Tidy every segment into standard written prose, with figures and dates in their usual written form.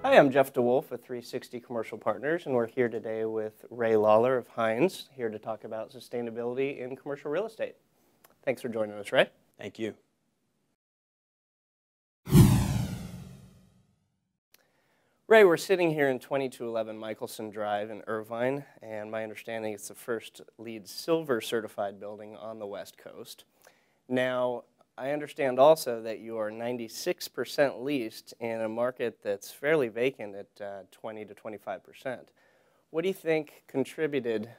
Hi, I'm Geoff DeWolf with 360 Commercial Partners, and we're here today with Ray Lawler of Hines, here to talk about sustainability in commercial real estate. Thanks for joining us, Ray. Thank you. Ray, we're sitting here in 2211 Michelson Drive in Irvine, and my understanding it's the first LEED Silver certified building on the West Coast. Now, I understand also that you are 96% leased in a market that's fairly vacant at 20 to 25%. What do you think contributed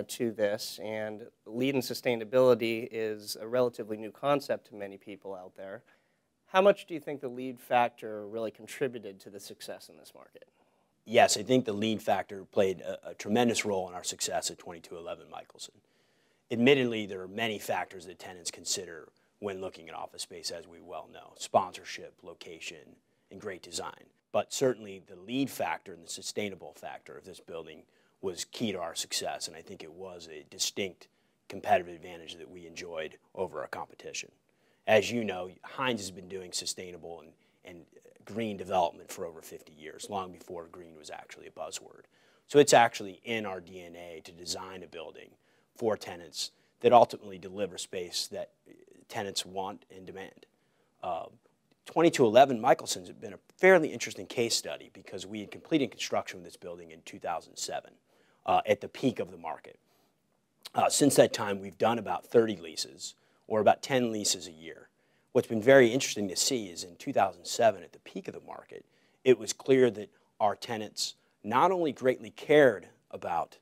to this? And LEED and sustainability is a relatively new concept to many people out there. How much do you think the LEED factor really contributed to the success in this market? Yes, I think the LEED factor played a tremendous role in our success at 2211 Michelson. Admittedly, there are many factors that tenants consider when looking at office space, as we well know: sponsorship, location, and great design. But certainly the LEED factor and the sustainable factor of this building was key to our success, and I think it was a distinct competitive advantage that we enjoyed over our competition. As you know, Hines has been doing sustainable and green development for over 50 years, long before green was actually a buzzword. So it's actually in our DNA to design a building for tenants that ultimately deliver space that tenants want and demand. 2211 Michelson has been a fairly interesting case study because we had completed construction of this building in 2007 at the peak of the market. Since that time, we've done about 30 leases, or about 10 leases a year. What's been very interesting to see is in 2007, at the peak of the market, it was clear that our tenants not only greatly cared about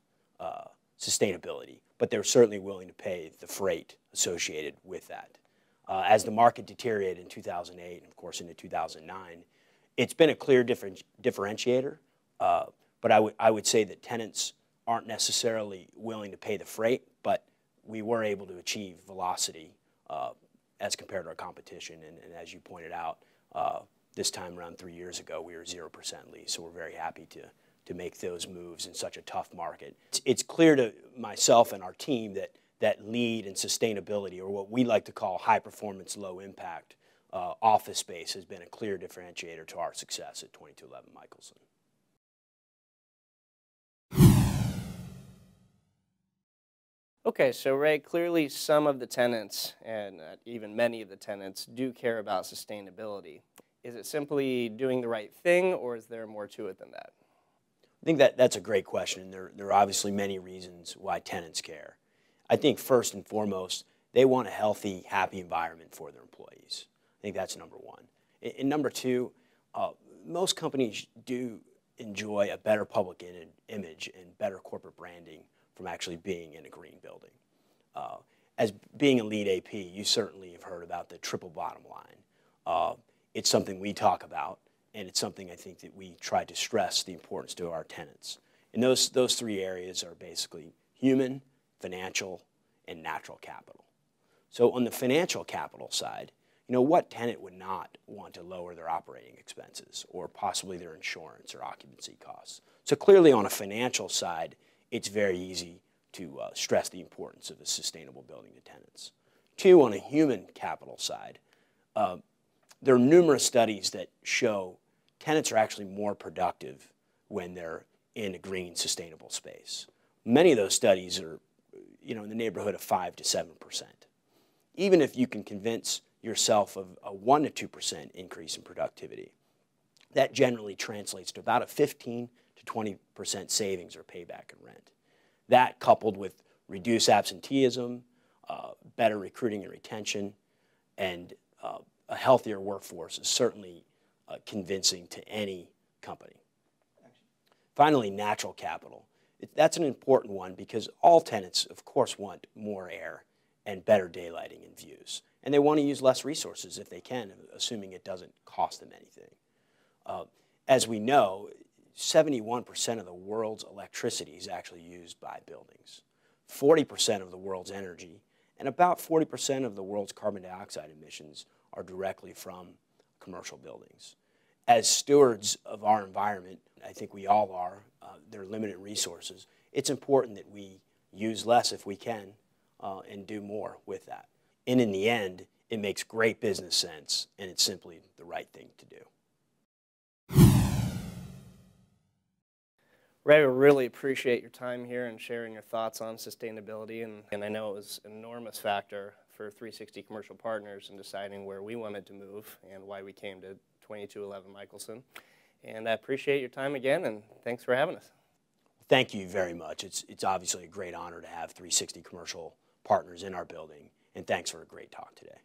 sustainability, but they were certainly willing to pay the freight associated with that. As the market deteriorated in 2008 and, of course, into 2009, it's been a clear differentiator, but I would say that tenants aren't necessarily willing to pay the freight, but we were able to achieve velocity as compared to our competition, and as you pointed out, this time around 3 years ago, we were 0% lease, so we're very happy to make those moves in such a tough market. It's clear to myself and our team that LEED and sustainability, or what we like to call high performance, low impact office space, has been a clear differentiator to our success at 2211 Michelson. Okay, so Ray, clearly some of the tenants, and even many of the tenants, do care about sustainability. Is it simply doing the right thing, or is there more to it than that? I think that's a great question. There are obviously many reasons why tenants care. I think first and foremost, they want a healthy, happy environment for their employees. I think that's number one. And number two, most companies do enjoy a better public image and better corporate branding from actually being in a green building. As being a LEED AP, you certainly have heard about the triple bottom line. It's something we talk about, and it's something I think that we try to stress the importance to our tenants. And those three areas are basically human, financial, and natural capital. So on the financial capital side, you know, what tenant would not want to lower their operating expenses or possibly their insurance or occupancy costs? So clearly on a financial side, it's very easy to stress the importance of a sustainable building to tenants. Two, on a human capital side, there are numerous studies that show tenants are actually more productive when they're in a green, sustainable space. Many of those studies are, you know, in the neighborhood of 5 to 7%. Even if you can convince yourself of a 1 to 2% increase in productivity, that generally translates to about a 15 to 20% savings or payback in rent. That, coupled with reduced absenteeism, better recruiting and retention, and a healthier workforce, is certainly convincing to any company. Finally, natural capital. That's an important one because all tenants, of course, want more air and better daylighting and views. And they want to use less resources if they can, assuming it doesn't cost them anything. As we know, 71% of the world's electricity is actually used by buildings. 40% of the world's energy and about 40% of the world's carbon dioxide emissions are directly from commercial buildings. As stewards of our environment, I think we all are, there are limited resources, it's important that we use less if we can and do more with that. And in the end, it makes great business sense and it's simply the right thing to do. Ray, we really appreciate your time here and sharing your thoughts on sustainability, and I know it was an enormous factor for 360 Commercial Partners in deciding where we wanted to move and why we came to 2211 Michelson. And I appreciate your time again, and thanks for having us. Thank you very much. It's obviously a great honor to have 360 Commercial Partners in our building, and thanks for a great talk today.